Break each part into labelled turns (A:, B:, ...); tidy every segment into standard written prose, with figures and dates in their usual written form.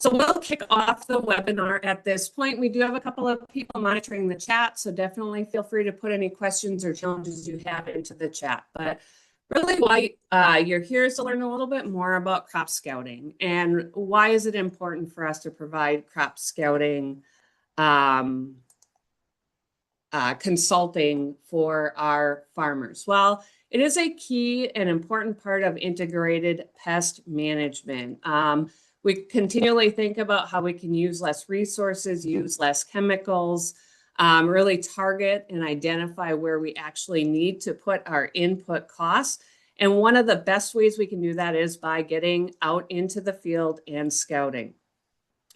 A: So we'll kick off the webinar at this point. We do have a couple of people monitoring the chat, so definitely feel free to put any questions or challenges you have into the chat. But really why you're here is to learn a little bit more about crop scouting and why is it important for us to provide crop scouting consulting for our farmers. Well, it is a key and important part of integrated pest management. We continually think about how we can use less resources, use less chemicals, really target and identify where we actually need to put our input costs. And one of the best ways we can do that is by getting out into the field and scouting.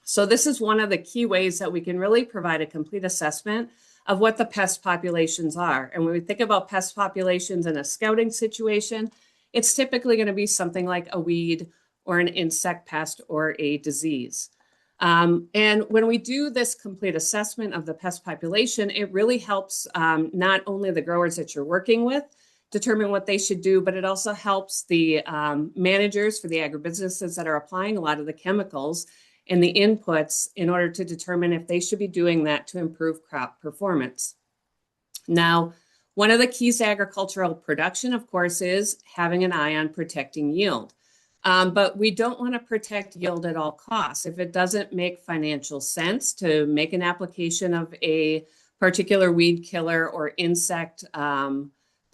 A: So this is one of the key ways that we can really provide a complete assessment of what the pest populations are. And when we think about pest populations in a scouting situation, it's typically going to be something like a weed or an insect pest or a disease. And when we do this complete assessment of the pest population, it really helps not only the growers that you're working with determine what they should do, but it also helps the managers for the agribusinesses that are applying a lot of the chemicals and the inputs in order to determine if they should be doing that to improve crop performance. Now, one of the keys to agricultural production, of course, is having an eye on protecting yield. But we don't want to protect yield at all costs. If it doesn't make financial sense to make an application of a particular weed killer or insect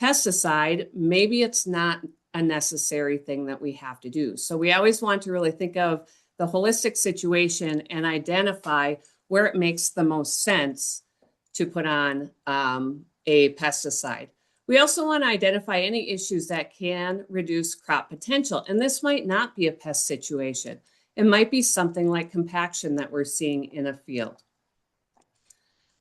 A: pesticide, maybe it's not a necessary thing that we have to do. So we always want to really think of the holistic situation and identify where it makes the most sense to put on a pesticide. We also want to identify any issues that can reduce crop potential. And this might not be a pest situation. It might be something like compaction that we're seeing in a field.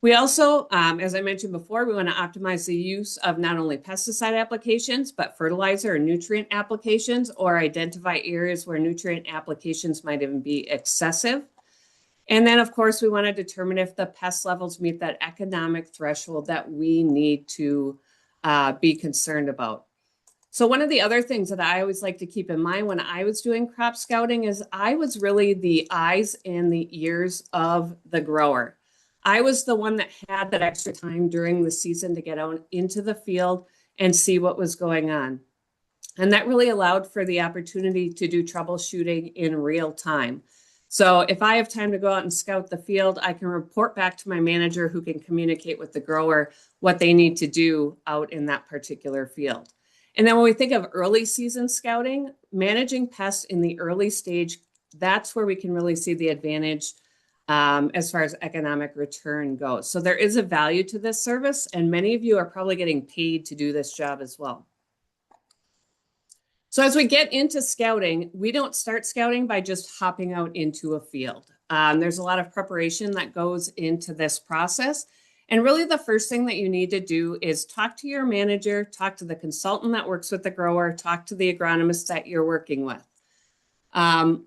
A: We also, as I mentioned before, we want to optimize the use of not only pesticide applications, but fertilizer and nutrient applications, or identify areas where nutrient applications might even be excessive. And then, of course, we want to determine if the pest levels meet that economic threshold that we need to be concerned about. So one of the other things that I always like to keep in mind when I was doing crop scouting is I was really the eyes and the ears of the grower. I was the one that had that extra time during the season to get out into the field and see what was going on. And that really allowed for the opportunity to do troubleshooting in real time. So if I have time to go out and scout the field, I can report back to my manager who can communicate with the grower what they need to do out in that particular field. And then when we think of early season scouting, managing pests in the early stage, that's where we can really see the advantage as far as economic return goes. So there is a value to this service, and many of you are probably getting paid to do this job as well. So as we get into scouting, we don't start scouting by just hopping out into a field. There's a lot of preparation that goes into this process. And really the first thing that you need to do is talk to your manager, talk to the consultant that works with the grower, talk to the agronomist that you're working with.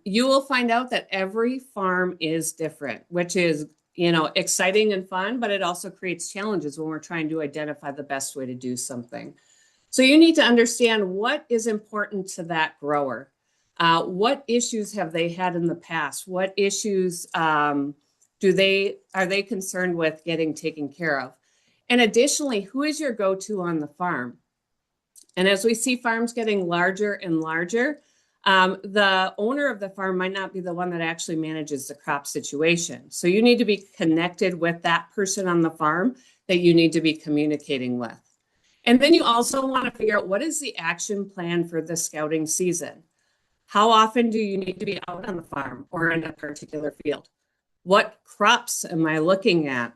A: You will find out that every farm is different, which is, exciting and fun, but it also creates challenges when we're trying to identify the best way to do something. So you need to understand what is important to that grower. What issues have they had in the past? What issues are they concerned with getting taken care of? And additionally, who is your go-to on the farm? And as we see farms getting larger and larger, the owner of the farm might not be the one that actually manages the crop situation. So you need to be connected with that person on the farm that you need to be communicating with. And then you also want to figure out what is the action plan for the scouting season? How often do you need to be out on the farm or in a particular field? What crops am I looking at?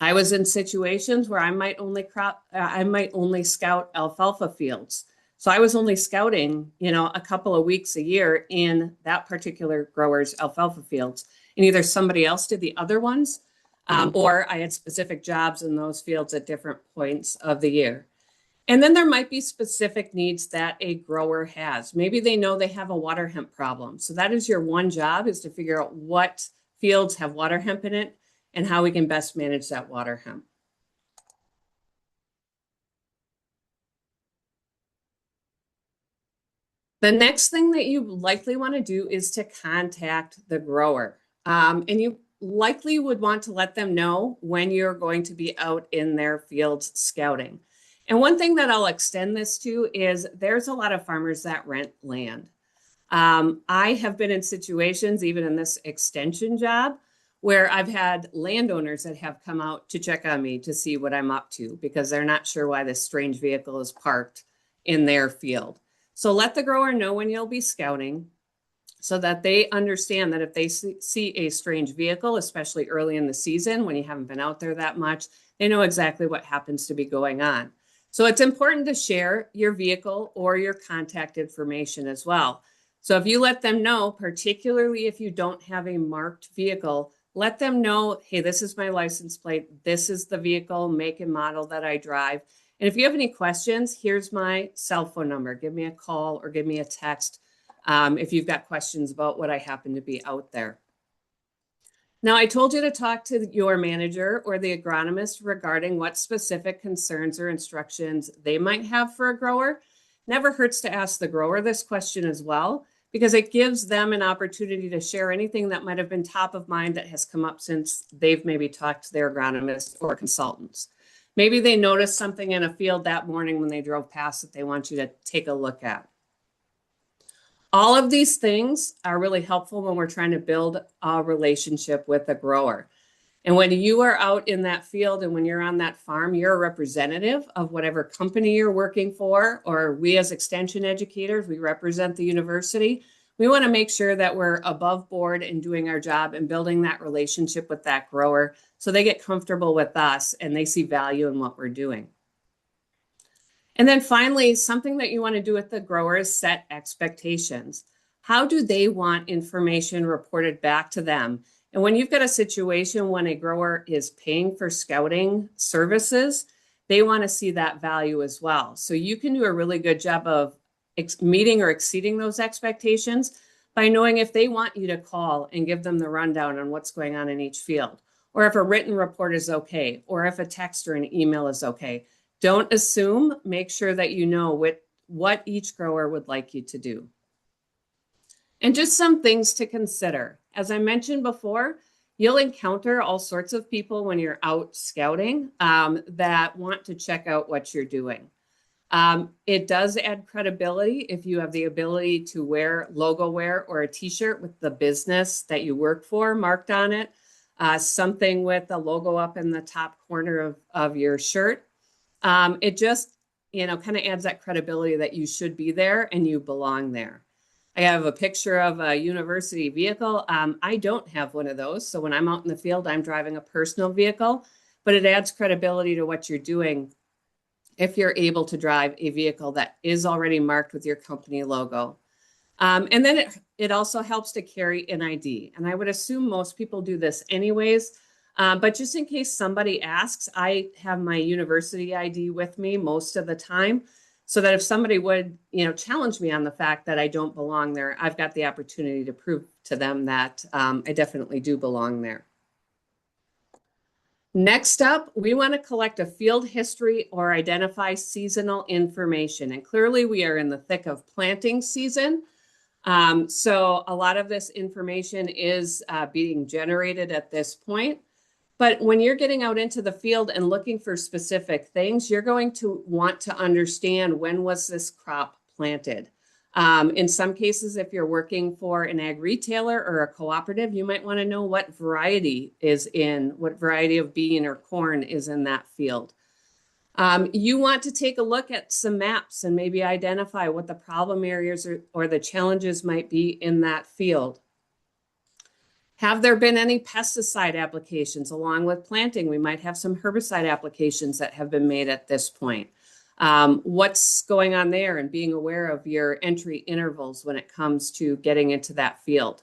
A: I was in situations where I might only scout alfalfa fields. So I was only scouting, a couple of weeks a year in that particular grower's alfalfa fields. And either somebody else did the other ones, or I had specific jobs in those fields at different points of the year. And then there might be specific needs that a grower has. Maybe they know they have a water hemp problem. So that is your one job, is to figure out what fields have water hemp in it and how we can best manage that water hemp. The next thing that you likely want to do is to contact the grower. And you likely would want to let them know when you're going to be out in their fields scouting. And one thing that I'll extend this to is there's a lot of farmers that rent land. I have been in situations, even in this extension job, where I've had landowners that have come out to check on me to see what I'm up to because they're not sure why this strange vehicle is parked in their field. So let the grower know when you'll be scouting so that they understand that if they see a strange vehicle, especially early in the season when you haven't been out there that much, they know exactly what happens to be going on. So it's important to share your vehicle or your contact information as well. So if you let them know, particularly if you don't have a marked vehicle, let them know, hey, this is my license plate. This is the vehicle, make and model that I drive. And if you have any questions, here's my cell phone number. Give me a call or give me a text if you've got questions about what I happen to be out there. Now, I told you to talk to your manager or the agronomist regarding what specific concerns or instructions they might have for a grower. Never hurts to ask the grower this question as well, because it gives them an opportunity to share anything that might have been top of mind that has come up since they've maybe talked to their agronomist or consultants. Maybe they noticed something in a field that morning when they drove past that they want you to take a look at. All of these things are really helpful when we're trying to build a relationship with a grower. And when you are out in that field and when you're on that farm, you're a representative of whatever company you're working for, or we as extension educators, we represent the university. We want to make sure that we're above board and doing our job and building that relationship with that grower so they get comfortable with us and they see value in what we're doing. And then finally, something that you want to do with the grower is set expectations. How do they want information reported back to them? And when you've got a situation when a grower is paying for scouting services, they want to see that value as well. So you can do a really good job of meeting or exceeding those expectations by knowing if they want you to call and give them the rundown on what's going on in each field, or if a written report is okay, or if a text or an email is okay. Don't assume, make sure that you know what each grower would like you to do. And just some things to consider. As I mentioned before, you'll encounter all sorts of people when you're out scouting that want to check out what you're doing. It does add credibility if you have the ability to wear logo wear or a t-shirt with the business that you work for marked on it, something with a logo up in the top corner of your shirt. It just, kind of adds that credibility that you should be there and you belong there. I have a picture of a university vehicle. I don't have one of those. So when I'm out in the field, I'm driving a personal vehicle, but it adds credibility to what you're doing if you're able to drive a vehicle that is already marked with your company logo. And then it also helps to carry an ID. And I would assume most people do this anyways. But just in case somebody asks, I have my university ID with me most of the time, so that if somebody would, challenge me on the fact that I don't belong there, I've got the opportunity to prove to them that I definitely do belong there. Next up, we want to collect a field history or identify seasonal information. And clearly we are in the thick of planting season. So a lot of this information is being generated at this point. But when you're getting out into the field and looking for specific things, you're going to want to understand when was this crop planted. In some cases, if you're working for an ag retailer or a cooperative, you might want to know what variety of bean or corn is in that field. You want to take a look at some maps and maybe identify what the problem areas or the challenges might be in that field. Have there been any pesticide applications along with planting? We might have some herbicide applications that have been made at this point. What's going on there and being aware of your entry intervals when it comes to getting into that field.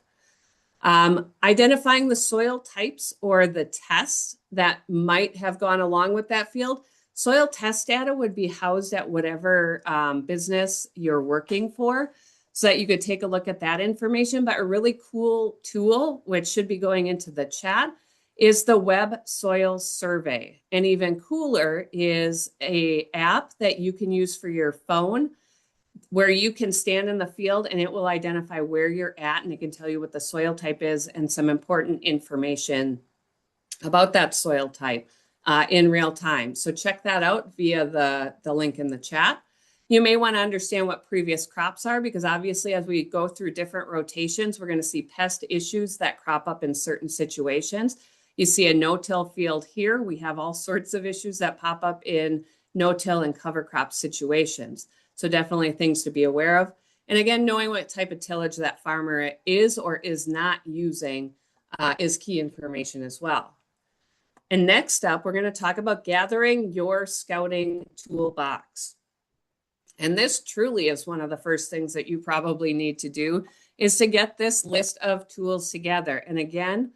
A: Identifying the soil types or the tests that might have gone along with that field. Soil test data would be housed at whatever business you're working for, so that you could take a look at that information. But a really cool tool, which should be going into the chat, is the Web Soil Survey. And even cooler is an app that you can use for your phone where you can stand in the field and it will identify where you're at, and it can tell you what the soil type is and some important information about that soil type in real time. So check that out via the link in the chat. You may want to understand what previous crops are, because obviously as we go through different rotations, we're going to see pest issues that crop up in certain situations. You see a no-till field here. We have all sorts of issues that pop up in no-till and cover crop situations. So definitely things to be aware of. And again, knowing what type of tillage that farmer is or is not using is key information as well. And next up, we're going to talk about gathering your scouting toolbox. And this truly is one of the first things that you probably need to do, is to get this list of tools together. And again,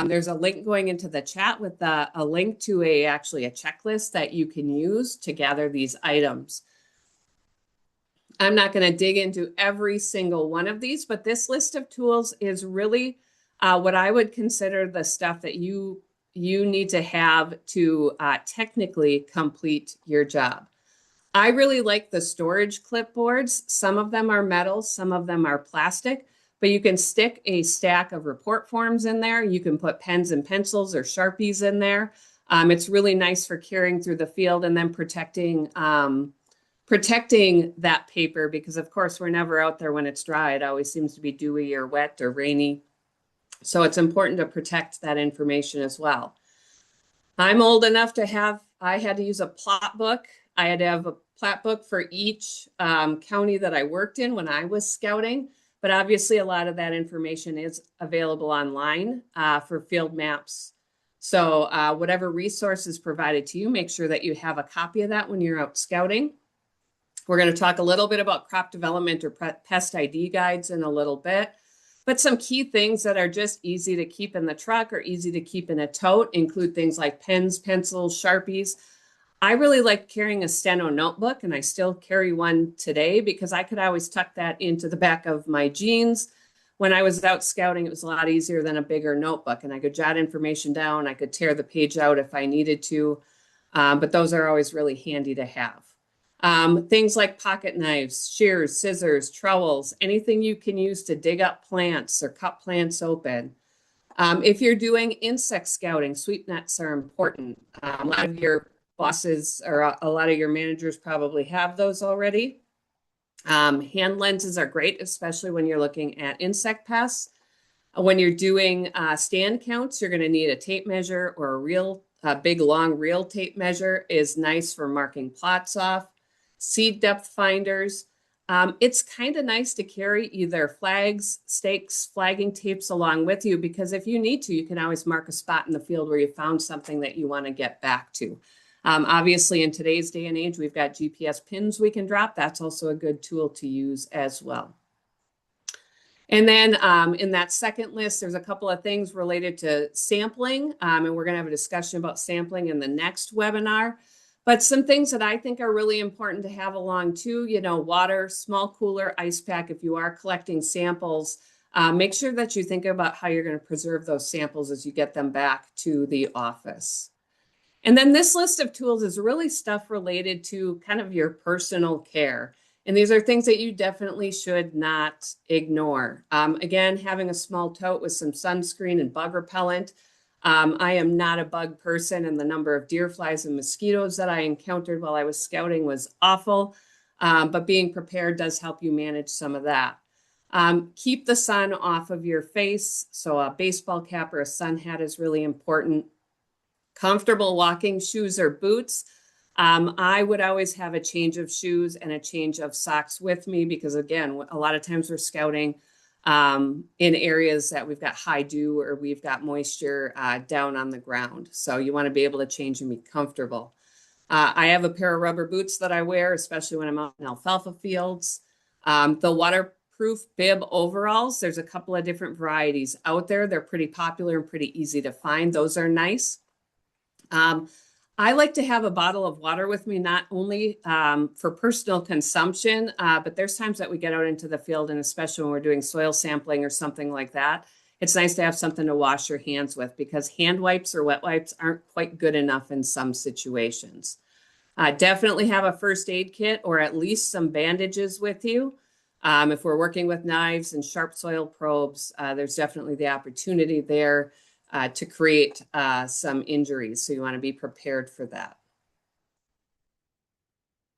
A: there's a link going into the chat with a link to actually a checklist that you can use to gather these items. I'm not going to dig into every single one of these, but this list of tools is really what I would consider the stuff that you need to have to technically complete your job. I really like the storage clipboards. Some of them are metal, some of them are plastic, but you can stick a stack of report forms in there. You can put pens and pencils or Sharpies in there. It's really nice for carrying through the field and then protecting that paper, because of course we're never out there when it's dry. It always seems to be dewy or wet or rainy. So it's important to protect that information as well. I'm old enough to I had to use a plot book. I had to have a plot book for each county that I worked in when I was scouting, but obviously a lot of that information is available online for field maps. So whatever resource is provided to you, make sure that you have a copy of that when you're out scouting. We're going to talk a little bit about crop development or pest ID guides in a little bit, but some key things that are just easy to keep in the truck or easy to keep in a tote include things like pens, pencils, Sharpies. I really like carrying a steno notebook, and I still carry one today because I could always tuck that into the back of my jeans. When I was out scouting, it was a lot easier than a bigger notebook, and I could jot information down. I could tear the page out if I needed to, but those are always really handy to have. Things like pocket knives, shears, scissors, trowels, anything you can use to dig up plants or cut plants open. If you're doing insect scouting, sweep nets are important. A lot of your bosses or a lot of your managers probably have those already. Hand lenses are great, especially when you're looking at insect pests. When you're doing stand counts, you're going to need a tape measure, or a big long reel tape measure is nice for marking plots off. Seed depth finders. It's kind of nice to carry either flags, stakes, flagging tapes along with you, because if you need to, you can always mark a spot in the field where you found something that you want to get back to. Obviously, in today's day and age, we've got GPS pins we can drop. That's also a good tool to use as well. And then in that second list, there's a couple of things related to sampling, and we're going to have a discussion about sampling in the next webinar. But some things that I think are really important to have along too, water, small cooler, ice pack. If you are collecting samples, make sure that you think about how you're going to preserve those samples as you get them back to the office. And then this list of tools is really stuff related to kind of your personal care. And these are things that you definitely should not ignore. Again, having a small tote with some sunscreen and bug repellent. I am not a bug person, and the number of deer flies and mosquitoes that I encountered while I was scouting was awful. But being prepared does help you manage some of that. Keep the sun off of your face. So a baseball cap or a sun hat is really important. Comfortable walking shoes or boots. I would always have a change of shoes and a change of socks with me, because again, a lot of times we're scouting in areas that we've got high dew or we've got moisture down on the ground. So you want to be able to change and be comfortable. I have a pair of rubber boots that I wear, especially when I'm out in alfalfa fields. The waterproof bib overalls, there's a couple of different varieties out there. They're pretty popular and pretty easy to find. Those are nice. I like to have a bottle of water with me, not only for personal consumption, but there's times that we get out into the field, and especially when we're doing soil sampling or something like that, it's nice to have something to wash your hands with, because hand wipes or wet wipes aren't quite good enough in some situations. Definitely have a first aid kit or at least some bandages with you. If we're working with knives and sharp soil probes, there's definitely the opportunity there to create some injuries. So you want to be prepared for that.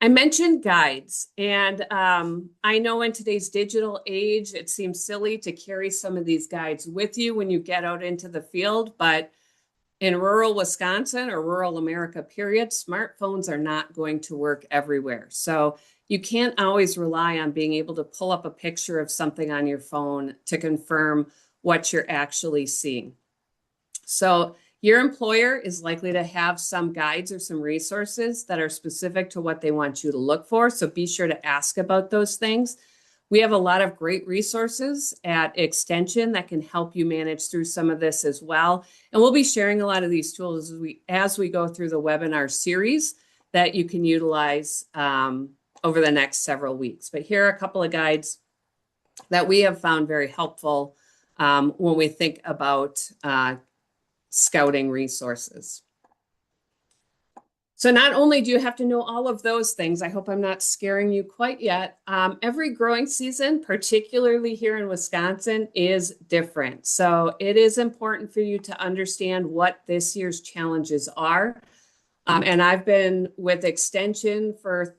A: I mentioned guides, and I know in today's digital age, it seems silly to carry some of these guides with you when you get out into the field, but in rural Wisconsin or rural America, period, smartphones are not going to work everywhere. So you can't always rely on being able to pull up a picture of something on your phone to confirm what you're actually seeing. So your employer is likely to have some guides or some resources that are specific to what they want you to look for. So be sure to ask about those things. We have a lot of great resources at Extension that can help you manage through some of this as well. And we'll be sharing a lot of these tools as we go through the webinar series that you can utilize over the next several weeks. But here are a couple of guides that we have found very helpful when we think about scouting resources. So not only do you have to know all of those things, I hope I'm not scaring you quite yet. Every growing season, particularly here in Wisconsin, is different. So it is important for you to understand what this year's challenges are. And I've been with Extension for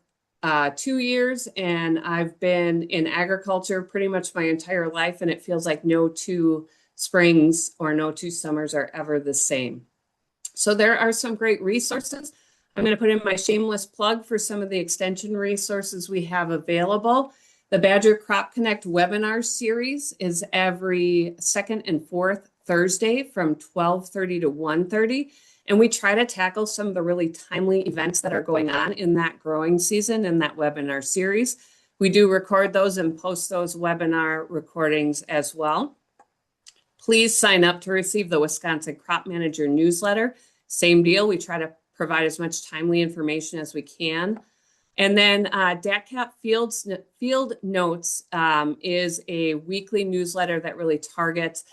A: 2 years, and I've been in agriculture pretty much my entire life, and it feels like no two springs or no two summers are ever the same. So there are some great resources. I'm going to put in my shameless plug for some of the Extension resources we have available. The Badger Crop Connect webinar series is every second and fourth Thursday from 12:30 to 1:30. And we try to tackle some of the really timely events that are going on in that growing season in that webinar series. We do record those and post those webinar recordings as well. Please sign up to receive the Wisconsin Crop Manager newsletter. Same deal. We try to provide as much timely information as we can. And then DATCAP Field Notes is a weekly newsletter that really targets,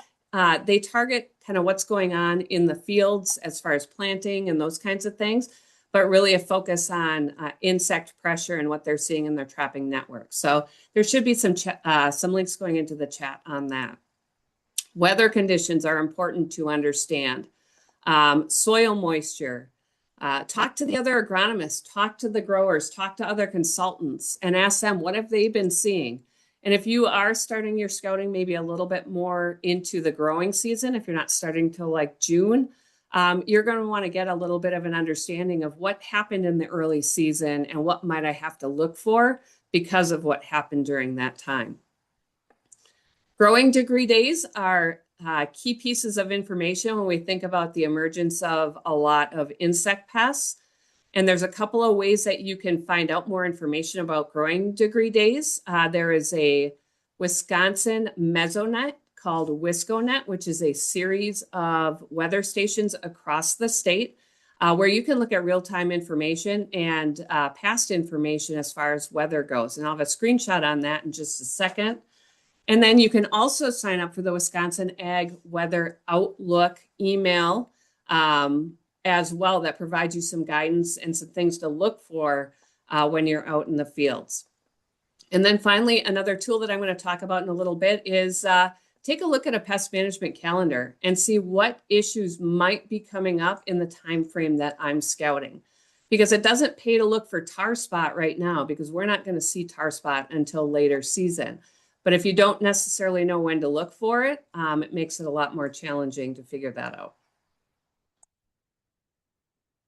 A: they target kind of what's going on in the fields as far as planting and those kinds of things, but really a focus on insect pressure and what they're seeing in their trapping network. So there should be some links going into the chat on that. Weather conditions are important to understand. Soil moisture. Talk to the other agronomists, talk to the growers, talk to other consultants, and ask them, what have they been seeing? And if you are starting your scouting maybe a little bit more into the growing season, if you're not starting till like June, you're going to want to get a little bit of an understanding of what happened in the early season and what might I have to look for because of what happened during that time. Growing degree days are key pieces of information when we think about the emergence of a lot of insect pests. And there's a couple of ways that you can find out more information about growing degree days. There is a Wisconsin mesonet called WiscoNet, which is a series of weather stations across the state where you can look at real-time information and past information as far as weather goes. And I'll have a screenshot on that in just a second. And then you can also sign up for the Wisconsin Ag Weather Outlook email as well that provides you some guidance and some things to look for when you're out in the fields. And then finally, another tool that I'm going to talk about in a little bit is take a look at a pest management calendar and see what issues might be coming up in the time frame that I'm scouting. Because it doesn't pay to look for tar spot right now because we're not going to see tar spot until later season. But if you don't necessarily know when to look for it, it makes it a lot more challenging to figure that out.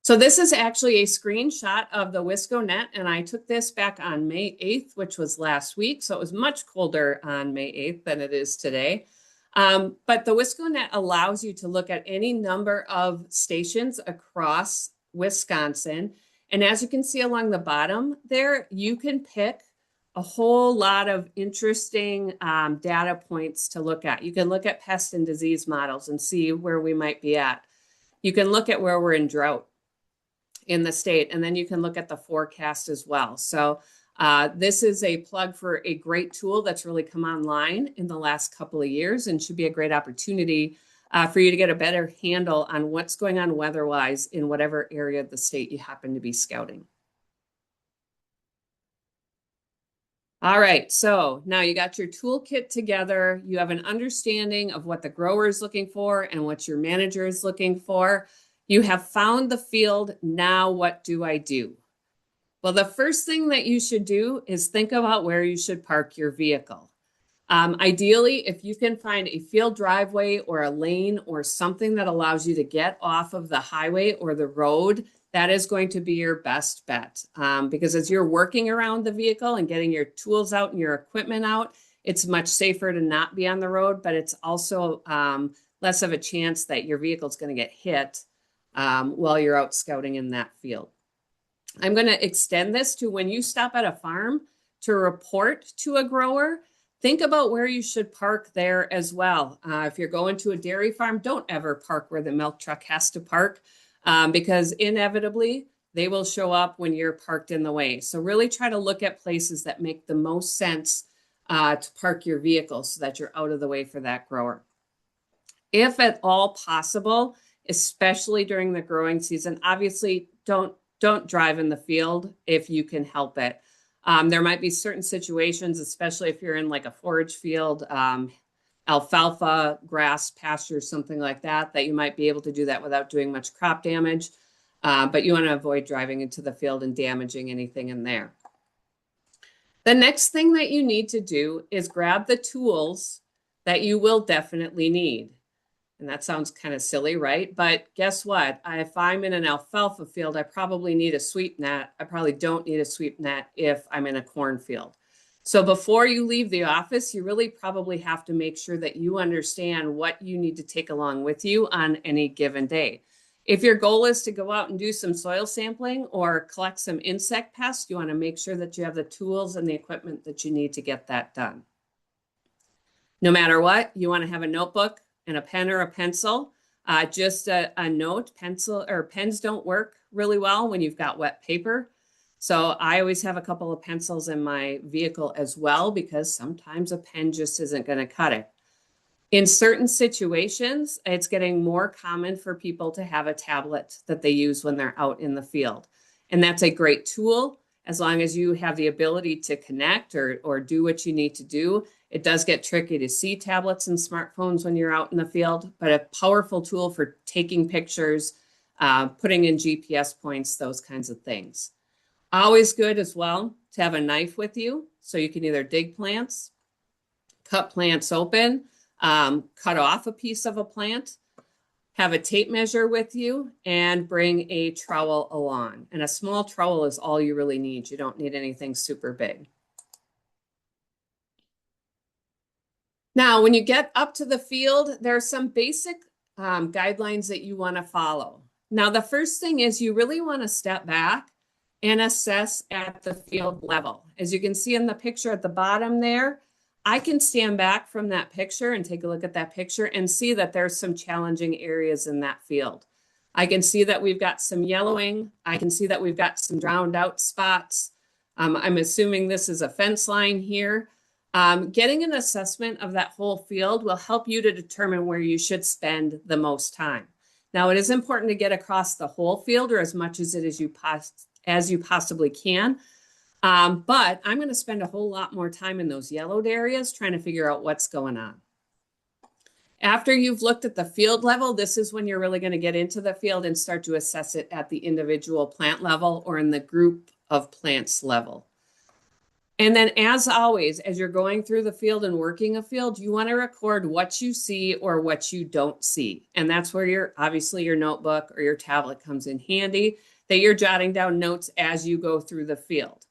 A: So this is actually a screenshot of the WiscoNet, and I took this back on May 8th, which was last week. So it was much colder on May 8th than it is today. But the WiscoNet allows you to look at any number of stations across Wisconsin. And as you can see along the bottom there, you can pick a whole lot of interesting data points to look at. You can look at pest and disease models and see where we might be at. You can look at where we're in drought in the state, and then you can look at the forecast as well. So this is a plug for a great tool that's really come online in the last couple of years and should be a great opportunity for you to get a better handle on what's going on weather-wise in whatever area of the state you happen to be scouting. All right, so now you got your toolkit together. You have an understanding of what the grower is looking for and what your manager is looking for. You have found the field. Now, what do I do? Well, the first thing that you should do is think about where you should park your vehicle. Ideally, if you can find a field driveway or a lane or something that allows you to get off of the highway or the road, that is going to be your best bet. Because as you're working around the vehicle and getting your tools out and your equipment out, it's much safer to not be on the road, but it's also less of a chance that your vehicle is going to get hit while you're out scouting in that field. I'm going to extend this to when you stop at a farm to report to a grower. Think about where you should park there as well. If you're going to a dairy farm, don't ever park where the milk truck has to park because inevitably they will show up when you're parked in the way. So really try to look at places that make the most sense to park your vehicle so that you're out of the way for that grower. If at all possible, especially during the growing season, obviously don't drive in the field if you can help it. There might be certain situations, especially if you're in like a forage field, alfalfa, grass, pasture, something like that, that you might be able to do that without doing much crop damage. But you want to avoid driving into the field and damaging anything in there. The next thing that you need to do is grab the tools that you will definitely need. And that sounds kind of silly, right? But guess what? If I'm in an alfalfa field, I probably need a sweep net. I probably don't need a sweep net if I'm in a cornfield. So before you leave the office, you really probably have to make sure that you understand what you need to take along with you on any given day. If your goal is to go out and do some soil sampling or collect some insect pests, you want to make sure that you have the tools and the equipment that you need to get that done. No matter what, you want to have a notebook and a pen or a pencil. Just a note, pencil or pens don't work really well when you've got wet paper. So I always have a couple of pencils in my vehicle as well, because sometimes a pen just isn't going to cut it. In certain situations, it's getting more common for people to have a tablet that they use when they're out in the field. And that's a great tool as long as you have the ability to connect or do what you need to do. It does get tricky to see tablets and smartphones when you're out in the field, but a powerful tool for taking pictures, putting in GPS points, those kinds of things. Always good as well to have a knife with you so you can either dig plants, cut plants open, cut off a piece of a plant, have a tape measure with you, and bring a trowel along. And a small trowel is all you really need. You don't need anything super big. Now, when you get up to the field, there are some basic guidelines that you want to follow. Now, the first thing is you really want to step back and assess at the field level. As you can see in the picture at the bottom there, I can stand back from that picture and take a look at that picture and see that there's some challenging areas in that field. I can see that we've got some yellowing. I can see that we've got some drowned out spots. I'm assuming this is a fence line here. Getting an assessment of that whole field will help you to determine where you should spend the most time. Now, it is important to get across the whole field or as much as it is as you possibly can. But I'm going to spend a whole lot more time in those yellowed areas trying to figure out what's going on. After you've looked at the field level, this is when you're really going to get into the field and start to assess it at the individual plant level or in the group of plants level. And then as always, as you're going through the field and working a field, you want to record what you see or what you don't see. And that's where obviously your notebook or your tablet comes in handy, that you're jotting down notes as you go through the field.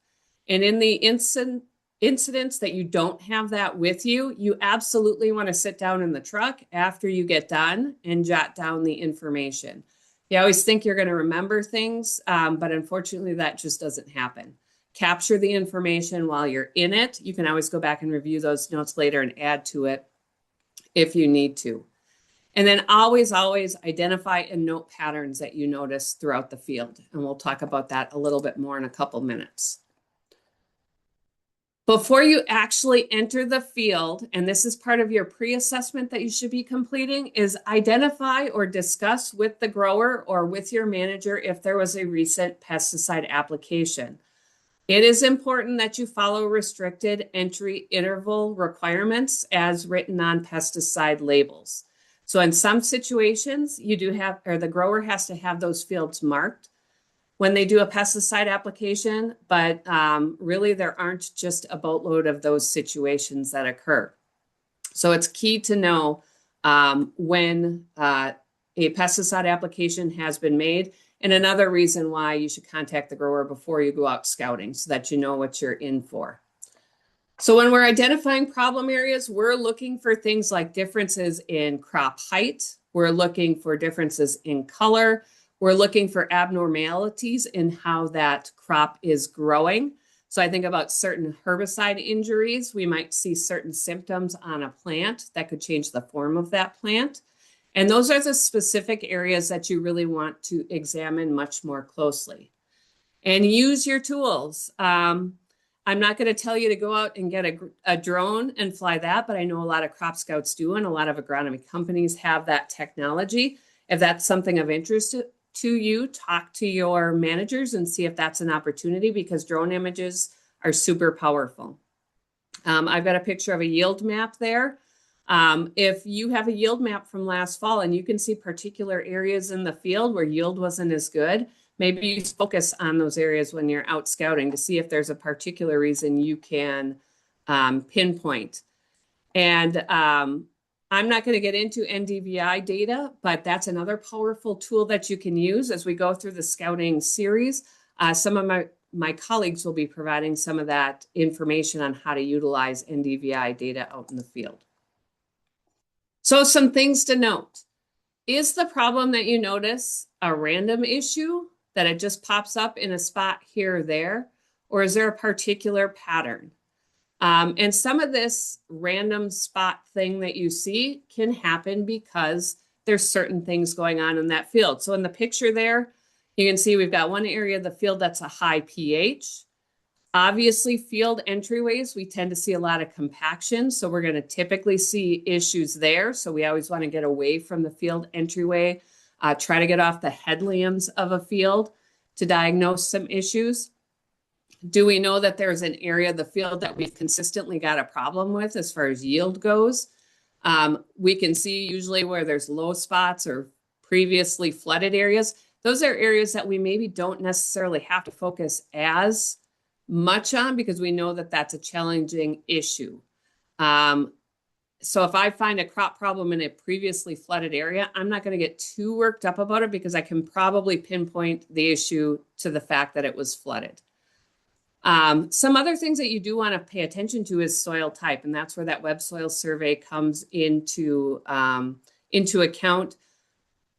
A: And in the incidents that you don't have that with you, you absolutely want to sit down in the truck after you get done and jot down the information. You always think you're going to remember things, but unfortunately that just doesn't happen. Capture the information while you're in it. You can always go back and review those notes later and add to it if you need to. And then always identify and note patterns that you notice throughout the field. And we'll talk about that a little bit more in a couple minutes. Before you actually enter the field, and this is part of your pre-assessment that you should be completing, is identify or discuss with the grower or with your manager if there was a recent pesticide application. It is important that you follow restricted entry interval requirements as written on pesticide labels. So in some situations, you do have, or the grower has to have those fields marked when they do a pesticide application, but really there aren't just a boatload of those situations that occur. So it's key to know when a pesticide application has been made. And another reason why you should contact the grower before you go out scouting so that you know what you're in for. So when we're identifying problem areas, we're looking for things like differences in crop height. We're looking for differences in color. We're looking for abnormalities in how that crop is growing. So I think about certain herbicide injuries. We might see certain symptoms on a plant that could change the form of that plant. And those are the specific areas that you really want to examine much more closely. And use your tools. I'm not going to tell you to go out and get a drone and fly that, but I know a lot of crop scouts do, and a lot of agronomy companies have that technology. If that's something of interest to you, talk to your managers and see if that's an opportunity, because drone images are super powerful. I've got a picture of a yield map there. If you have a yield map from last fall and you can see particular areas in the field where yield wasn't as good, maybe you focus on those areas when you're out scouting to see if there's a particular reason you can pinpoint. And I'm not going to get into NDVI data, but that's another powerful tool that you can use as we go through the scouting series. Some of my colleagues will be providing some of that information on how to utilize NDVI data out in the field. So some things to note. Is the problem that you notice a random issue that it just pops up in a spot here or there? Or is there a particular pattern? And some of this random spot thing that you see can happen because there's certain things going on in that field. So in the picture there, you can see we've got one area of the field that's a high pH. Obviously, field entryways, we tend to see a lot of compaction. So we're going to typically see issues there. So we always want to get away from the field entryway, try to get off the headlands of a field to diagnose some issues. Do we know that there's an area of the field that we've consistently got a problem with as far as yield goes? We can see usually where there's low spots or previously flooded areas. Those are areas that we maybe don't necessarily have to focus as much on because we know that that's a challenging issue. So if I find a crop problem in a previously flooded area, I'm not going to get too worked up about it because I can probably pinpoint the issue to the fact that it was flooded. Some other things that you do want to pay attention to is soil type, and that's where that web soil survey comes into account.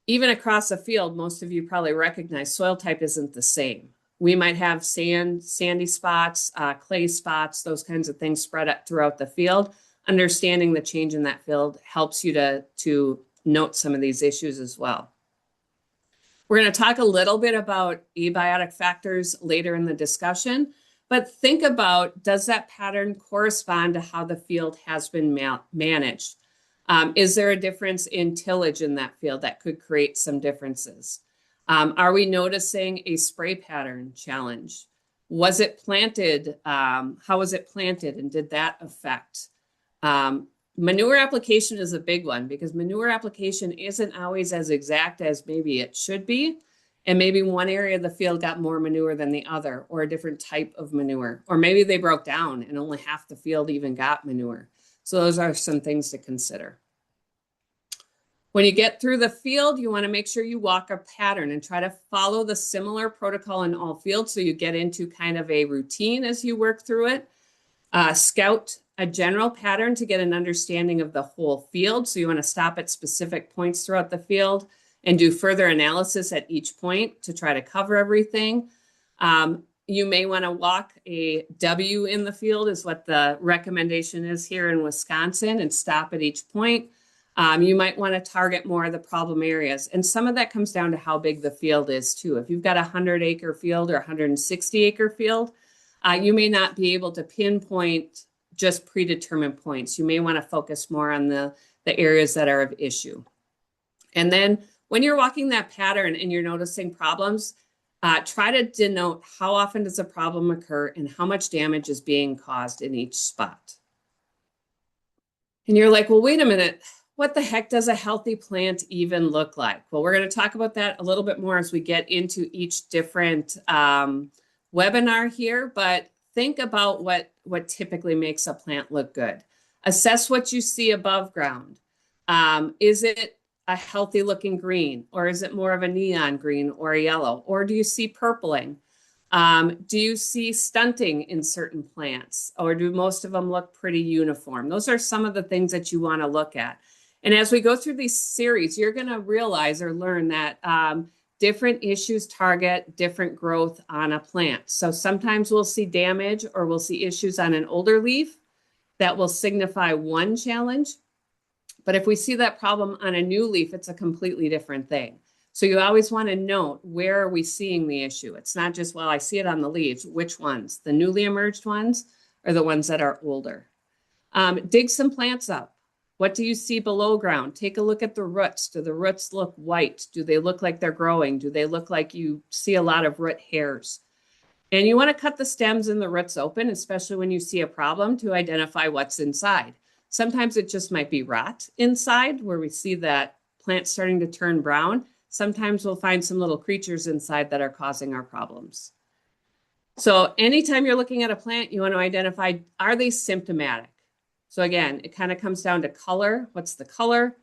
A: Even across the field, most of you probably recognize soil type isn't the same. We might have sandy spots, clay spots, those kinds of things spread out throughout the field. Understanding the change in that field helps you to note some of these issues as well. We're going to talk a little bit about abiotic factors later in the discussion, but think about, does that pattern correspond to how the field has been managed? Is there a difference in tillage in that field that could create some differences? Are we noticing a spray pattern challenge? Was it planted? How was it planted, and did that affect? Manure application is a big one because manure application isn't always as exact as maybe it should be. And maybe one area of the field got more manure than the other, or a different type of manure, or maybe they broke down and only half the field even got manure. So those are some things to consider. When you get through the field, you want to make sure you walk a pattern and try to follow the similar protocol in all fields so you get into kind of a routine as you work through it. Scout a general pattern to get an understanding of the whole field. So you want to stop at specific points throughout the field and do further analysis at each point to try to cover everything. You may want to walk a W in the field is what the recommendation is here in Wisconsin, and stop at each point. You might want to target more of the problem areas. And some of that comes down to how big the field is too. If you've got a 100-acre field or 160-acre field, you may not be able to pinpoint just predetermined points. You may want to focus more on the areas that are of issue. And then when you're walking that pattern and you're noticing problems, Try to denote how often does a problem occur and how much damage is being caused in each spot. And you're like, well, wait a minute. What the heck does a healthy plant even look like? Well, we're going to talk about that a little bit more as we get into each different webinar here, but think about what typically makes a plant look good. Assess what you see above ground. Is it a healthy looking green, or is it more of a neon green or a yellow? Or do you see purpling? Do you see stunting in certain plants, or do most of them look pretty uniform? Those are some of the things that you want to look at. And as we go through these series, you're going to realize or learn that different issues target different growth on a plant. So sometimes we'll see damage or we'll see issues on an older leaf that will signify one challenge. But if we see that problem on a new leaf, it's a completely different thing. So you always want to note, where are we seeing the issue? It's not just, well, I see it on the leaves. Which ones? The newly emerged ones or the ones that are older? Dig some plants up. What do you see below ground? Take a look at the roots. Do the roots look white? Do they look like they're growing? Do they look like you see a lot of root hairs? And you want to cut the stems and the roots open, especially when you see a problem, to identify what's inside. Sometimes it just might be rot inside, where we see that plant starting to turn brown. Sometimes we'll find some little creatures inside that are causing our problems. So anytime you're looking at a plant, you want to identify, are they symptomatic? So again, it kind of comes down to color. What's the color?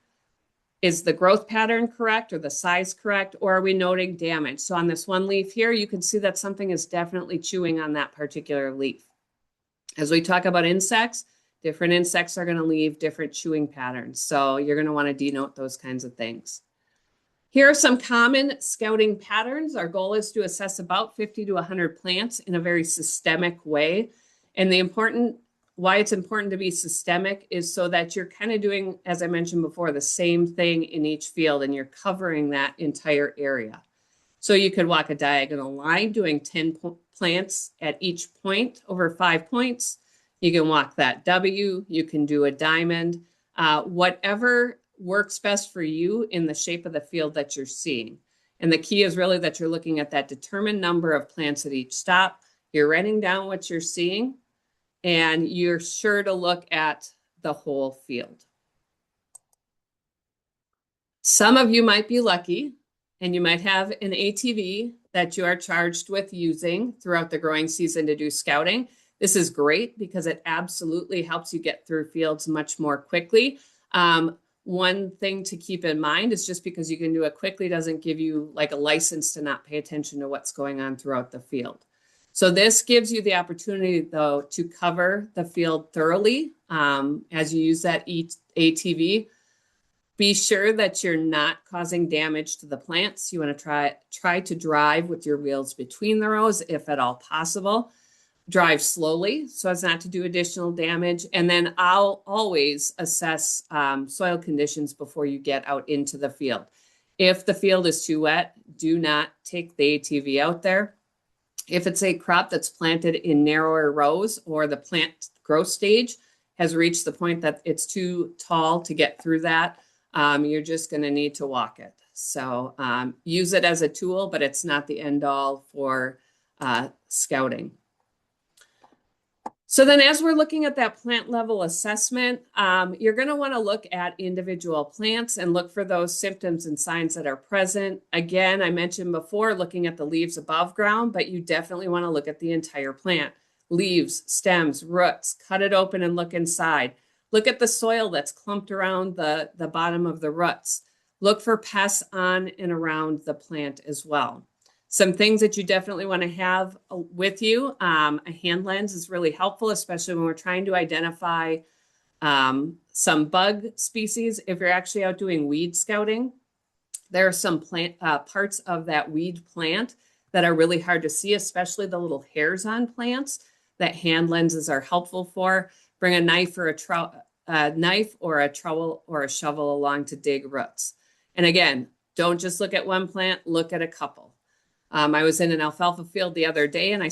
A: Is the growth pattern correct or the size correct? Or are we noting damage? So on this one leaf here, you can see that something is definitely chewing on that particular leaf. As we talk about insects, different insects are going to leave different chewing patterns. So you're going to want to denote those kinds of things. Here are some common scouting patterns. Our goal is to assess about 50 to 100 plants in a very systemic way. And why it's important to be systemic is so that you're kind of doing, as I mentioned before, the same thing in each field, and you're covering that entire area. So you could walk a diagonal line doing 10 plants at each point over 5 points. You can walk that W, you can do a diamond, whatever works best for you in the shape of the field that you're seeing. And the key is really that you're looking at that determined number of plants at each stop. You're writing down what you're seeing, and you're sure to look at the whole field. Some of you might be lucky, and you might have an ATV that you are charged with using throughout the growing season to do scouting. This is great because it absolutely helps you get through fields much more quickly. One thing to keep in mind is just because you can do it quickly doesn't give you like a license to not pay attention to what's going on throughout the field. So this gives you the opportunity, though, to cover the field thoroughly as you use that ATV. Be sure that you're not causing damage to the plants. You want to try to drive with your wheels between the rows, if at all possible. Drive slowly so as not to do additional damage. And then I'll always assess soil conditions before you get out into the field. If the field is too wet, do not take the ATV out there. If it's a crop that's planted in narrower rows, or the plant growth stage has reached the point that it's too tall to get through that, you're just going to need to walk it. So use it as a tool, but it's not the end all for scouting. So then as we're looking at that plant level assessment, you're going to want to look at individual plants and look for those symptoms and signs that are present. Again, I mentioned before looking at the leaves above ground, but you definitely want to look at the entire plant. Leaves, stems, roots, cut it open and look inside. Look at the soil that's clumped around the bottom of the roots. Look for pests on and around the plant as well. Some things that you definitely want to have with you. A hand lens is really helpful, especially when we're trying to identify some bug species. If you're actually out doing weed scouting, there are some parts of that weed plant that are really hard to see, especially the little hairs on plants that hand lenses are helpful for. Bring a knife or a trowel or a shovel along to dig roots. And again, don't just look at one plant, look at a couple. I was in an alfalfa field the other day and I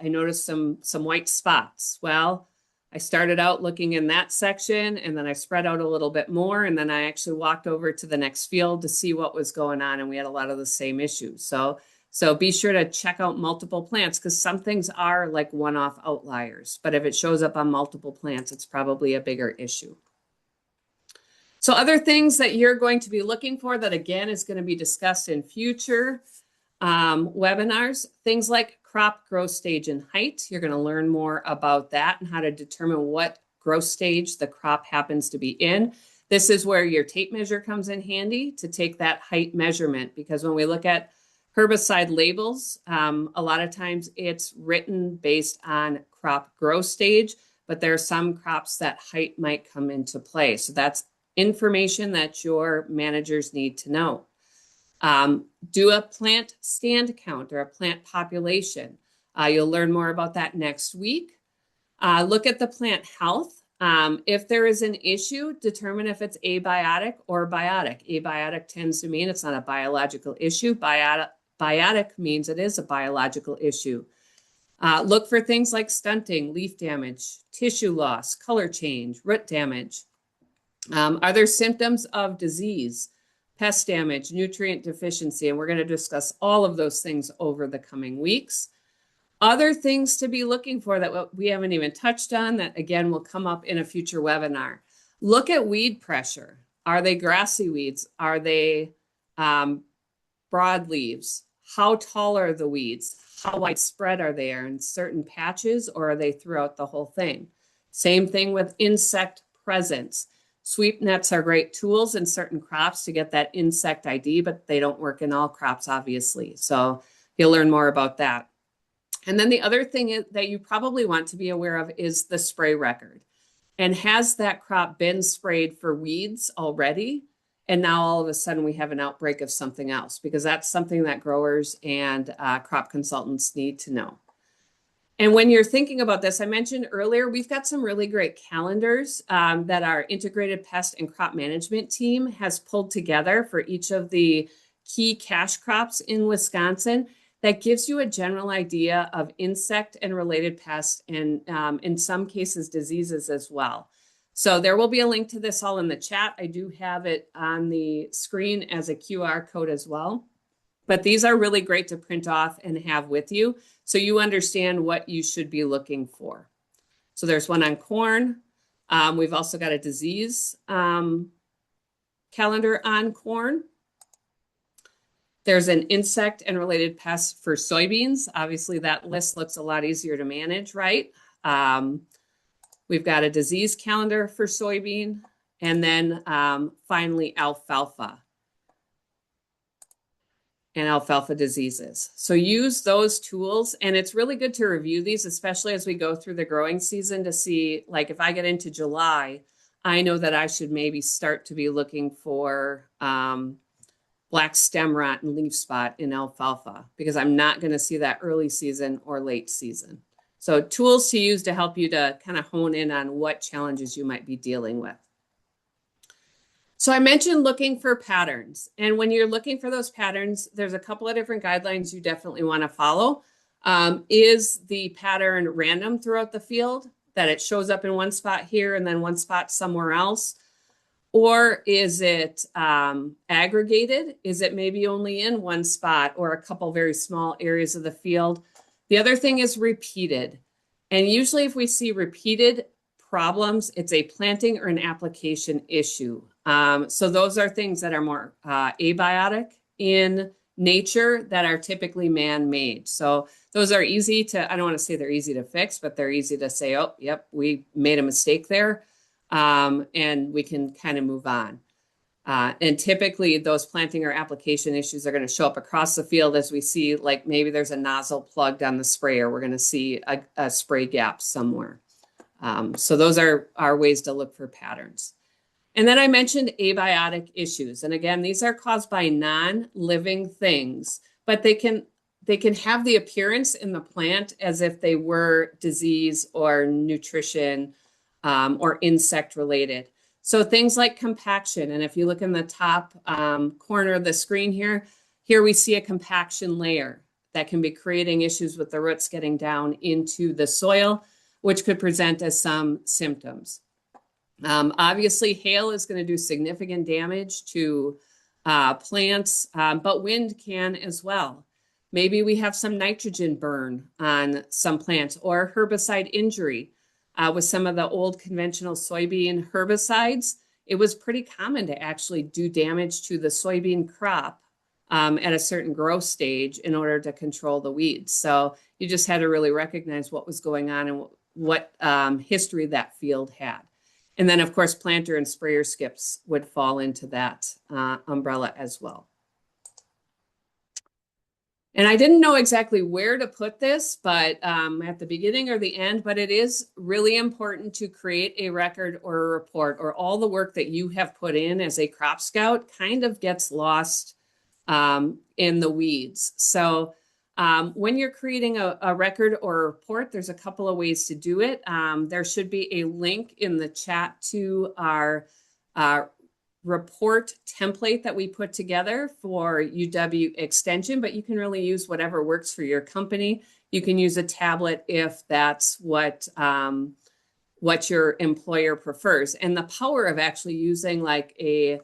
A: noticed some white spots. Well, I started out looking in that section and then I spread out a little bit more. And then I actually walked over to the next field to see what was going on. And we had a lot of the same issues. So So be sure to check out multiple plants because some things are like one-off outliers, but if it shows up on multiple plants, it's probably a bigger issue. So other things that you're going to be looking for that again is going to be discussed in future webinars, things like crop growth stage and height. You're going to learn more about that and how to determine what growth stage the crop happens to be in. This is where your tape measure comes in handy to take that height measurement, because when we look at herbicide labels, a lot of times it's written based on crop growth stage, but there are some crops that height might come into play. So that's information that your managers need to know. Do a plant stand count or a plant population. You'll learn more about that next week. Look at the plant health. If there is an issue, determine if it's abiotic or biotic. Abiotic tends to mean it's not a biological issue. Biotic means it is a biological issue. Look for things like stunting, leaf damage, tissue loss, color change, root damage. Are there symptoms of disease, pest damage, nutrient deficiency? And we're going to discuss all of those things over the coming weeks. Other things to be looking for that we haven't even touched on that, again, will come up in a future webinar. Look at weed pressure. Are they grassy weeds? Are they broadleaves? How tall are the weeds? How widespread are they? Are in certain patches or are they throughout the whole thing? Same thing with insect presence. Sweep nets are great tools in certain crops to get that insect ID, but they don't work in all crops, obviously. So you'll learn more about that. And then the other thing that you probably want to be aware of is the spray record. And has that crop been sprayed for weeds already? And now all of a sudden we have an outbreak of something else, because that's something that growers and crop consultants need to know. And when you're thinking about this, I mentioned earlier, we've got some really great calendars that our Integrated Pest and Crop Management team has pulled together for each of the key cash crops in Wisconsin. That gives you a general idea of insect and related pests and in some cases diseases as well. So there will be a link to this all in the chat. I do have it on the screen as a QR code as well. But these are really great to print off and have with you so you understand what you should be looking for. So there's one on corn. We've also got a disease calendar on corn. There's an insect and related pests for soybeans. Obviously, that list looks a lot easier to manage, right? We've got a disease calendar for soybean, and then finally alfalfa and alfalfa diseases. So use those tools, and it's really good to review these, especially as we go through the growing season, to see, like, if I get into July, I know that I should maybe start to be looking for black stem rot and leaf spot in alfalfa, because I'm not going to see that early season or late season. So tools to use to help you to kind of hone in on what challenges you might be dealing with. So I mentioned looking for patterns. And when you're looking for those patterns, there's a couple of different guidelines you definitely want to follow. Is the pattern random throughout the field, that it shows up in one spot here and then one spot somewhere else? Or is it aggregated? Is it maybe only in one spot or a couple very small areas of the field? The other thing is repeated. And usually if we see repeated problems, it's a planting or an application issue. So those are things that are more abiotic in nature that are typically man-made. So those are easy to, I don't want to say they're easy to fix, but they're easy to say, oh, yep, we made a mistake there. And we can kind of move on. And typically those planting or application issues are going to show up across the field as we see, like maybe there's a nozzle plugged on the sprayer. We're going to see a spray gap somewhere. So those are ways to look for patterns. And then I mentioned abiotic issues. And again, these are caused by non-living things, but they can have the appearance in the plant as if they were disease or nutrition or insect related. So things like compaction. And if you look in the top corner of the screen here we see a compaction layer that can be creating issues with the roots getting down into the soil, which could present as some symptoms. Obviously, hail is going to do significant damage to plants, but wind can as well. Maybe we have some nitrogen burn on some plants or herbicide injury. With some of the old conventional soybean herbicides, it was pretty common to actually do damage to the soybean crop at a certain growth stage in order to control the weeds. So you just had to really recognize what was going on and what history that field had. And then, of course, planter and sprayer skips would fall into that umbrella as well. And I didn't know exactly where to put this, but at the beginning or the end, but it is really important to create a record or a report, or all the work that you have put in as a crop scout kind of gets lost in the weeds. So when you're creating a record or a report, there's a couple of ways to do it. There should be a link in the chat to our report template that we put together for UW Extension, but you can really use whatever works for your company. You can use a tablet if that's what your employer prefers. And the power of actually using like a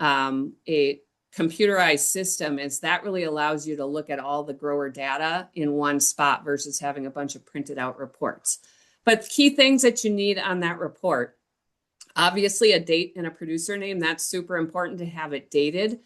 A: computerized system is that really allows you to look at all the grower data in one spot versus having a bunch of printed out reports. But key things that you need on that report: obviously a date and a producer name. That's super important to have it dated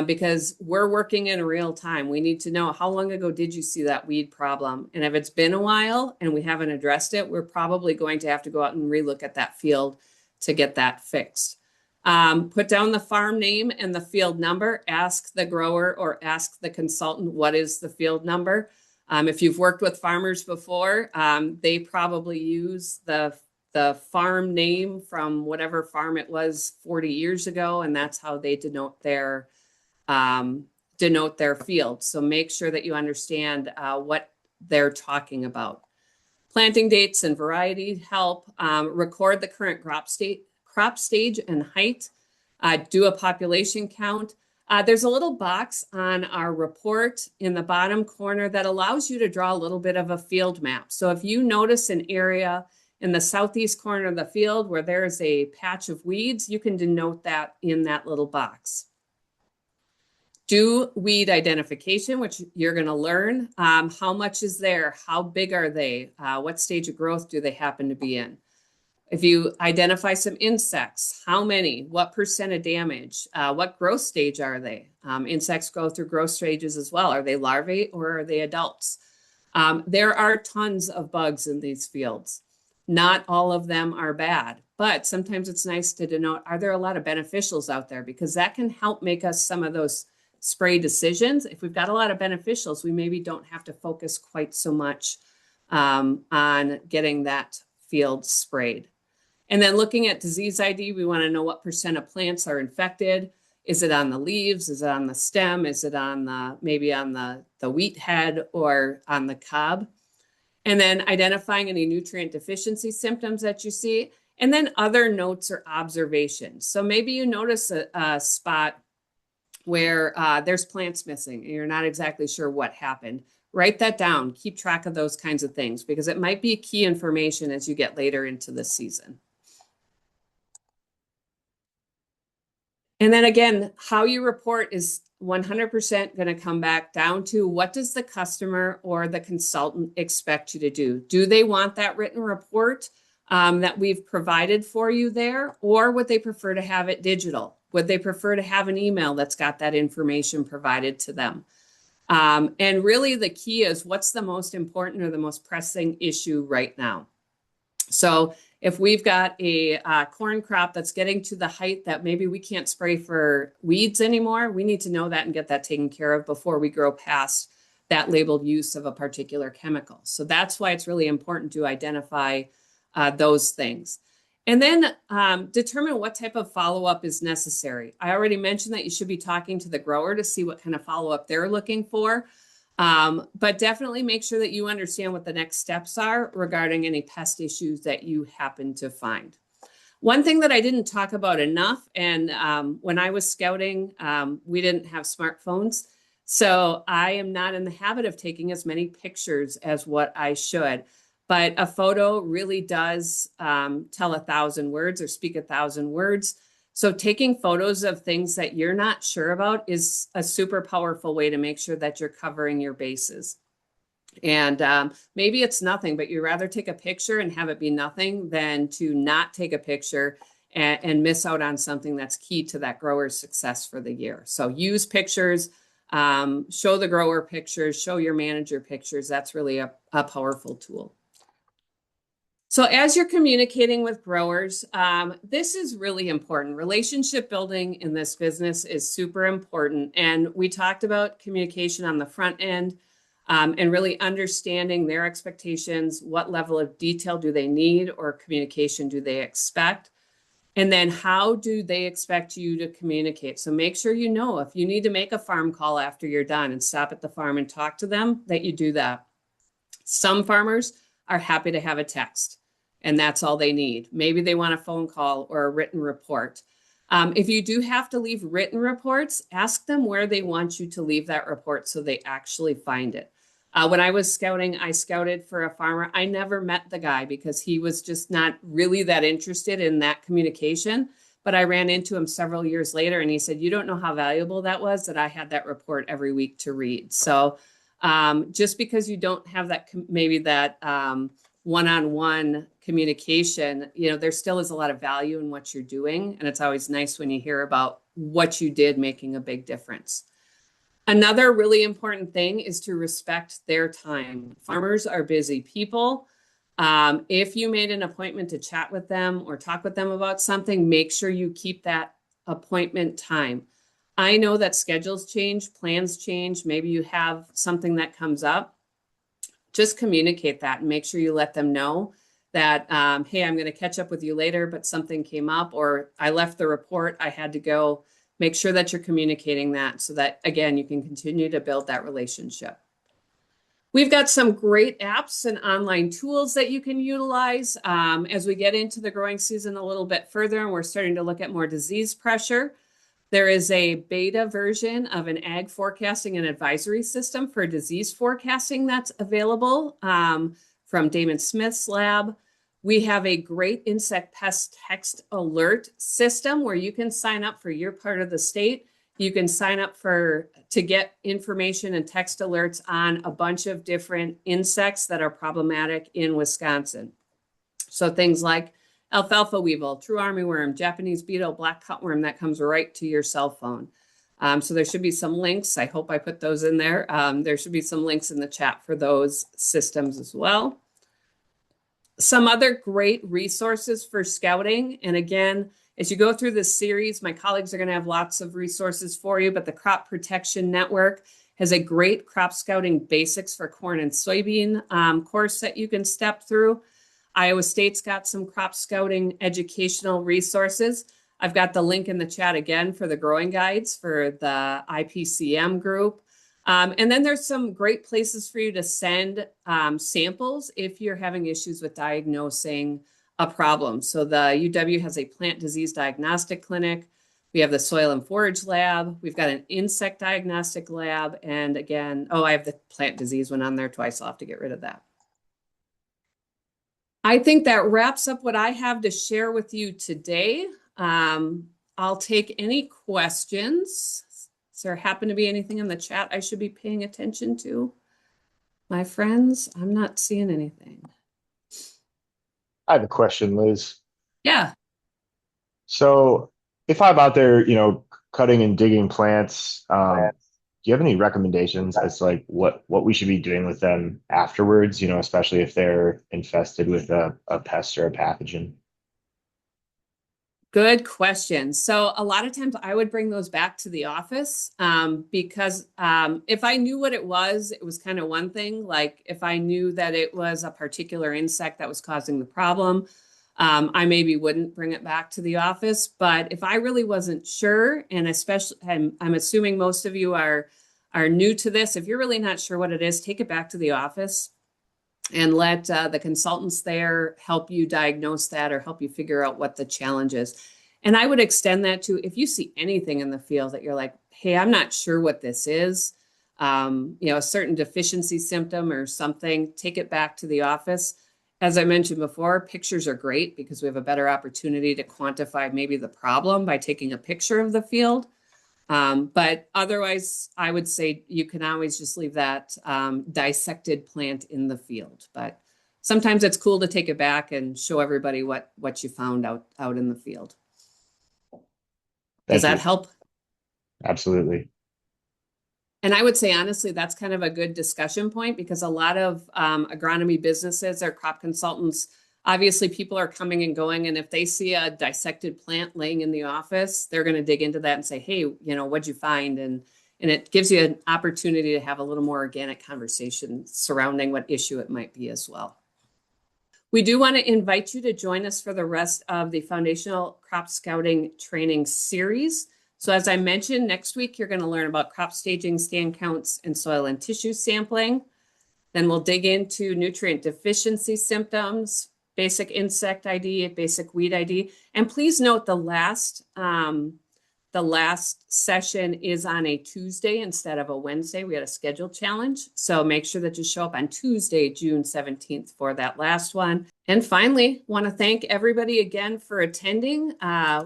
A: because we're working in real time. We need to know, how long ago did you see that weed problem? And if it's been a while and we haven't addressed it, we're probably going to have to go out and relook at that field to get that fixed. Put down the farm name and the field number. Ask the grower or ask the consultant, what is the field number? If you've worked with farmers before, they probably use the farm name from whatever farm it was 40 years ago, and that's how they denote their field. So make sure that you understand what they're talking about. Planting dates and variety help. Record the current crop stage and height. Do a population count. There's a little box on our report in the bottom corner that allows you to draw a little bit of a field map. So if you notice an area in the southeast corner of the field where there's a patch of weeds, you can denote that in that little box. Do weed identification, which you're going to learn. How much is there? How big are they? What stage of growth do they happen to be in? If you identify some insects, how many? What percent of damage? What growth stage are they? Insects go through growth stages as well. Are they larvae or are they adults? There are tons of bugs in these fields. Not all of them are bad, but sometimes it's nice to denote, are there a lot of beneficials out there? Because that can help make us some of those spray decisions. If we've got a lot of beneficials, we maybe don't have to focus quite so much on getting that field sprayed. And then looking at disease ID, we want to know what percent of plants are infected. Is it on the leaves? Is it on the stem? Is it on maybe on the wheat head or on the cob? And then identifying any nutrient deficiency symptoms that you see, and then other notes or observations. So maybe you notice a spot where there's plants missing and you're not exactly sure what happened. Write that down. Keep track of those kinds of things because it might be key information as you get later into the season. And then again, how you report is 100% going to come back down to, what does the customer or the consultant expect you to do? Do they want that written report that we've provided for you there, or would they prefer to have it digital? Would they prefer to have an email that's got that information provided to them? And really the key is, what's the most important or the most pressing issue right now? So if we've got a corn crop that's getting to the height that maybe we can't spray for weeds anymore, we need to know that and get that taken care of before we grow past that labeled use of a particular chemical. So that's why it's really important to identify those things. And then determine what type of follow-up is necessary. I already mentioned that you should be talking to the grower to see what kind of follow-up they're looking for. But definitely make sure that you understand what the next steps are regarding any pest issues that you happen to find. One thing that I didn't talk about enough, and when I was scouting, we didn't have smartphones. So I am not in the habit of taking as many pictures as what I should. But a photo really does tell 1,000 words or speak 1,000 words. So taking photos of things that you're not sure about is a super powerful way to make sure that you're covering your bases. And maybe it's nothing, but you'd rather take a picture and have it be nothing than to not take a picture and miss out on something that's key to that grower's success for the year. So use pictures, show the grower pictures, show your manager pictures. That's really a powerful tool. So as you're communicating with growers, this is really important. Relationship building in this business is super important. And we talked about communication on the front end and really understanding their expectations. What level of detail do they need or communication do they expect? And then how do they expect you to communicate? So make sure you know if you need to make a farm call after you're done and stop at the farm and talk to them, that you do that. Some farmers are happy to have a text, and that's all they need. Maybe they want a phone call or a written report. If you do have to leave written reports, ask them where they want you to leave that report so they actually find it. When I was scouting, I scouted for a farmer. I never met the guy because he was just not really that interested in that communication. But I ran into him several years later and he said, you don't know how valuable that was, that I had that report every week to read. So just because you don't have that, maybe that one-on-one communication, there still is a lot of value in what you're doing. And it's always nice when you hear about what you did making a big difference. Another really important thing is to respect their time. Farmers are busy people. If you made an appointment to chat with them or talk with them about something, make sure you keep that appointment time. I know that schedules change, plans change. Maybe you have something that comes up. Just communicate that and make sure you let them know that, hey, I'm going to catch up with you later, but something came up, or I left the report, I had to go. Make sure that you're communicating that so that, again, you can continue to build that relationship. We've got some great apps and online tools that you can utilize as we get into the growing season a little bit further, and we're starting to look at more disease pressure. There is a beta version of an ag forecasting and advisory system for disease forecasting that's available from Damon Smith's lab. We have a great insect pest text alert system where you can sign up for your part of the state. You can sign up to get information and text alerts on a bunch of different insects that are problematic in Wisconsin. So things like alfalfa weevil, true armyworm, Japanese beetle, black cutworm, that comes right to your cell phone. So there should be some links. I hope I put those in there. There should be some links in the chat for those systems as well. Some other great resources for scouting. And again, as you go through this series, my colleagues are going to have lots of resources for you, but the Crop Protection Network has a great crop scouting basics for corn and soybean course that you can step through. Iowa State's got some crop scouting educational resources. I've got the link in the chat again for the growing guides for the IPCM group. And then there's some great places for you to send samples if you're having issues with diagnosing a problem. So the UW has a plant disease diagnostic clinic. We have the soil and forage lab. We've got an insect diagnostic lab. And again, I have the plant disease one on there twice. I'll have to get rid of that. I think that wraps up what I have to share with you today. I'll take any questions. Does there happen to be anything in the chat I should be paying attention to? My friends, I'm not seeing anything.
B: I have a question, Liz.
A: Yeah.
B: So if I'm out there, cutting and digging plants, do you have any recommendations as to like what we should be doing with them afterwards, especially if they're infested with a pest or a pathogen?
A: Good question. So a lot of times I would bring those back to the office because if I knew what it was kind of one thing. Like if I knew that it was a particular insect that was causing the problem, I maybe wouldn't bring it back to the office. But if I really wasn't sure, and especially I'm assuming most of you are new to this, if you're really not sure what it is, take it back to the office and let the consultants there help you diagnose that or help you figure out what the challenge is. And I would extend that to if you see anything in the field that you're like, hey, I'm not sure what this is, a certain deficiency symptom or something, take it back to the office. As I mentioned before, pictures are great because we have a better opportunity to quantify maybe the problem by taking a picture of the field. But otherwise, I would say you can always just leave that dissected plant in the field. But sometimes it's cool to take it back and show everybody what you found out in the field. Does
B: Thank
A: that
B: you.
A: help?
B: Absolutely.
A: And I would say, honestly, that's kind of a good discussion point because a lot of agronomy businesses or crop consultants, obviously people are coming and going. And if they see a dissected plant laying in the office, they're going to dig into that and say, hey, what'd you find? And it gives you an opportunity to have a little more organic conversation surrounding what issue it might be as well. We do want to invite you to join us for the rest of the Foundational Crop Scouting Training Series. So as I mentioned, next week, you're going to learn about crop staging, stand counts, and soil and tissue sampling. Then we'll dig into nutrient deficiency symptoms, basic insect ID, basic weed ID. And please note the last session is on a Tuesday instead of a Wednesday. We had a schedule challenge. So make sure that you show up on Tuesday, June 17th for that last one. And finally, want to thank everybody again for attending.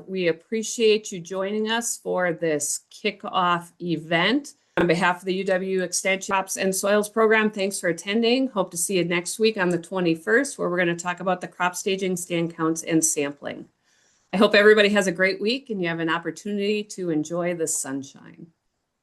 A: We appreciate you joining us for this kickoff event. On behalf of the UW Extension Crops and Soils Program, thanks for attending. Hope to see you next week on the 21st, where we're going to talk about the crop staging, stand counts, and sampling. I hope everybody has a great week and you have an opportunity to enjoy the sunshine.